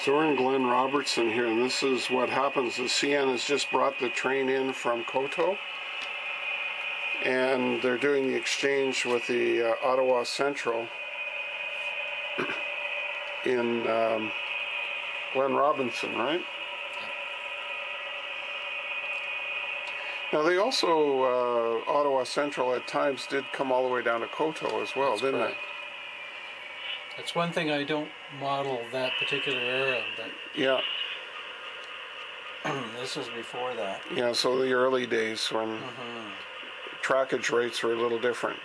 So we're in Glen Robertson here, and this is what happens. The CN has just brought the train in from Koto, and they're doing the exchange with the Ottawa Central in Glen Robertson, right? Now they also, Ottawa Central at times did come all the way down to Koto as well, didn't they? That's one thing I don't model that particular era, but yeah, this was before that. Yeah, so the early days when trackage rates were a little different.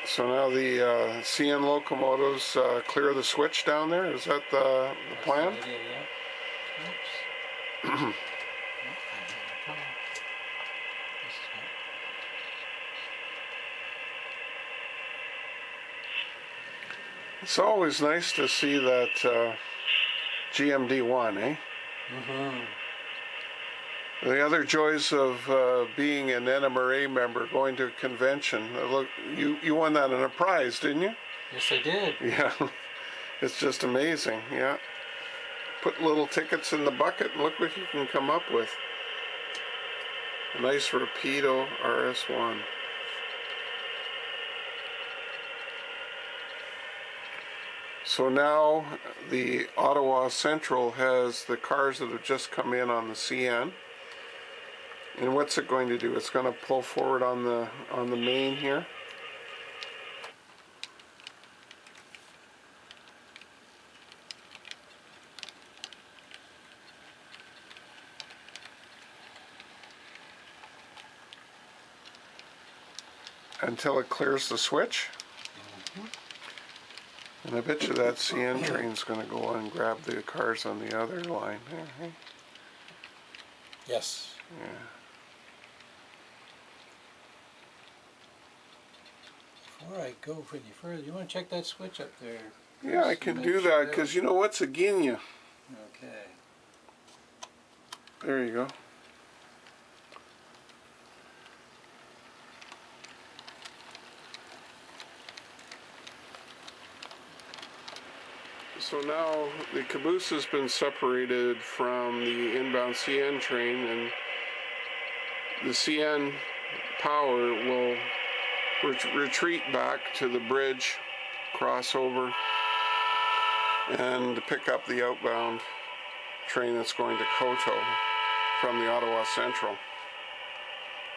So now the CN locomotives clear the switch down there. Is that the plan? That's the idea, yeah. Oops. It's always nice to see that GMD1, eh? The other joys of being an NMRA member, going to a convention. Look, you won that in a prize, didn't you? Yes, I did. Yeah, it's just amazing. Yeah, put little tickets in the bucket and look what you can come up with. A nice Rapido RS1. So now the Ottawa Central has the cars that have just come in on the CN. And what's it going to do? It's going to pull forward on the main here. Until it clears the switch. And I bet you that CN train's going to go on and grab the cars on the other line. Yes. Yeah. Before I go any further, you want to check that switch up there? Yeah, I can do that, because you know what's again you. Okay. There you go. So now the caboose has been separated from the inbound CN train, and the CN power will retreat back to the bridge, cross over, and pick up the outbound train that's going to Koto from the Ottawa Central.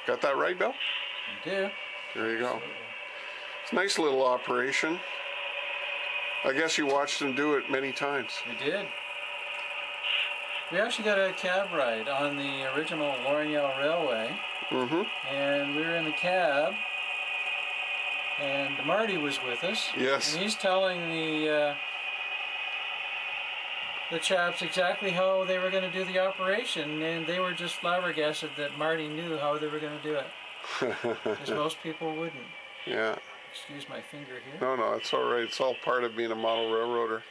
Got that right, Bill? I do. There you go. It's a nice little operation. I guess you watched them do it many times. I did. We actually got a cab ride on the original L'Orignal Railway. And we were in the cab, and Marty was with us. Yes. And he's telling the chaps exactly how they were going to do the operation, and they were just flabbergasted that Marty knew how they were going to do it. Because most people wouldn't. Yeah. Excuse my finger here. No, it's all right. It's all part of being a model railroader.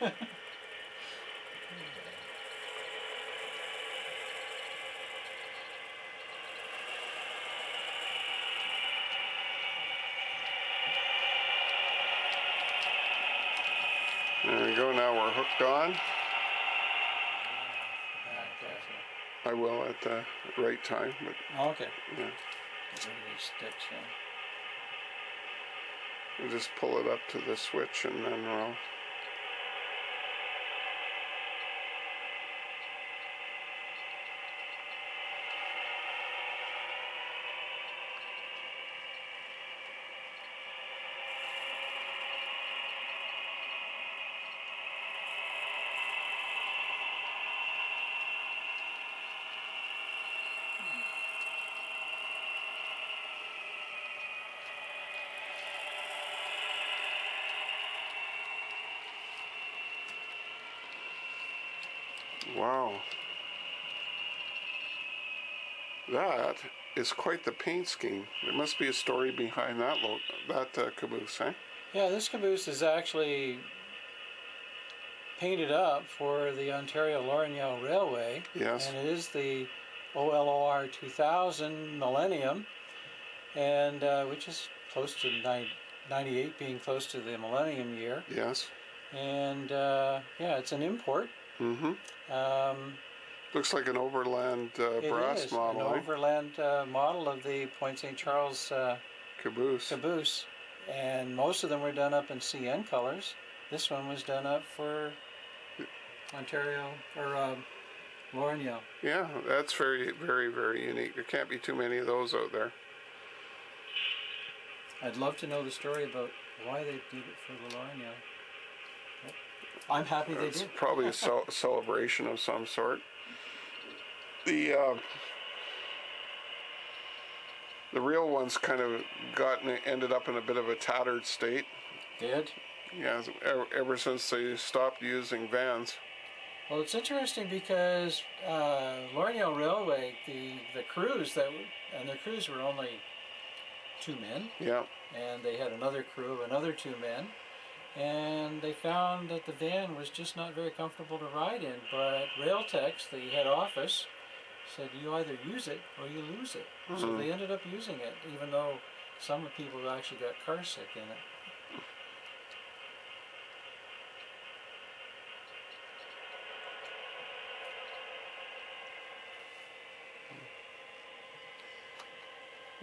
There we go. Now we're hooked on. I will at the right time. But okay. Yeah. Stitch, yeah. We'll just pull it up to the switch and then we'll... Wow. That is quite the paint scheme. There must be a story behind that caboose, eh? Yeah, this caboose is actually painted up for the Ontario Lorneau Railway. Yes. And it is the OLOR 2000 Millennium, and which is close to 98 being close to the Millennium year. Yes. And yeah, it's an import. Mm-hmm. Looks like an Overland brass model. An Overland model of the Point St. Charles caboose. And most of them were done up in CN colors. This one was done up for Ontario, or Lorneau. Yeah, that's very, very, very unique. There can't be too many of those out there. I'd love to know the story about why they did it for the Lorneau. I'm happy they did. It's probably a celebration of some sort. The real ones kind of ended up in a bit of a tattered state. Did? Yeah, ever since they stopped using vans. Well, it's interesting because Lorneau Railway, the crews and their crews were only 2 men. Yeah. And they had another crew of another 2 men. And they found that the van was just not very comfortable to ride in. But Railtex, the head office, said you either use it or you lose it. Mm-hmm. So they ended up using it, even though some people actually got car sick in it.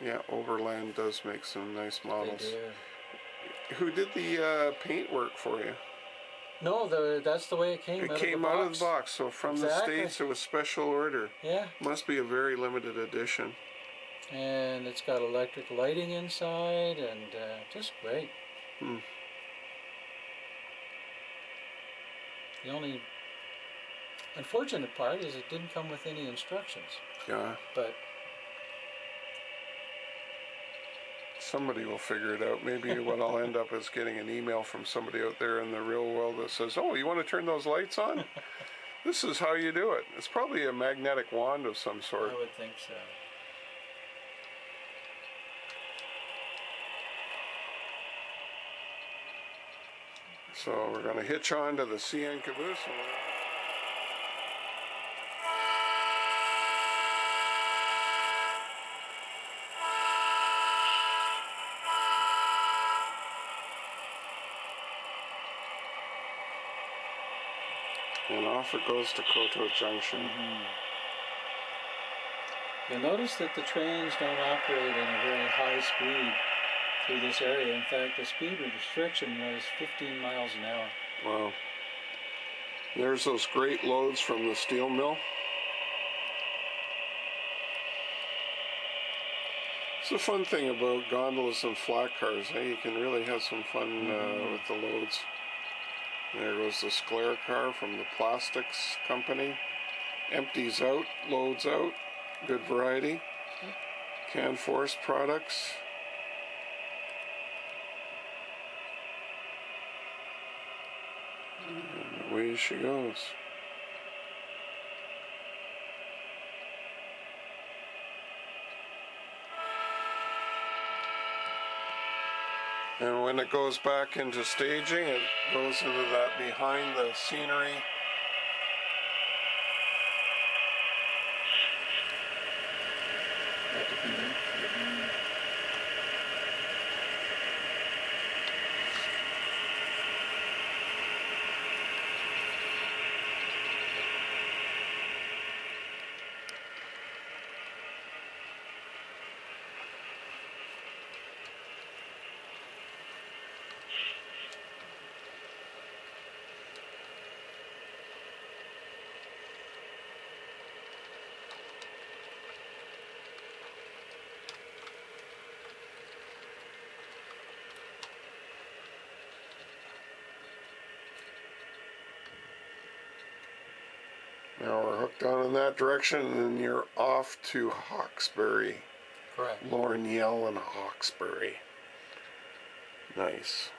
Yeah, Overland does make some nice models. They do. Who did the paint work for you? No, that's the way it came. It came out of the box. So from the States, it was special order. Yeah. Must be a very limited edition. And it's got electric lighting inside, and just great. Hmm. The only unfortunate part is it didn't come with any instructions. Yeah. But somebody will figure it out. Maybe what I'll end up is getting an email from somebody out there in the real world that says, oh, you want to turn those lights on? This is how you do it. It's probably a magnetic wand of some sort. I would think so. So we're going to hitch on to the CN caboose. And off it goes to Coteau Junction. Mm-hmm. You'll notice that the trains don't operate at a very high speed through this area. In fact, the speed restriction was 15 miles an hour. Wow. There's those great loads from the steel mill. It's a fun thing about gondolas and flat cars. Hey, you can really have some fun with the loads. There goes the Sclair car from the plastics company. Empties out, loads out. Good variety. CanForce products. And away she goes. And when it goes back into staging, it goes into that behind the scenery. Now we're hooked on in that direction, and you're off to Hawkesbury. Correct. Lorneau and Hawkesbury. Nice.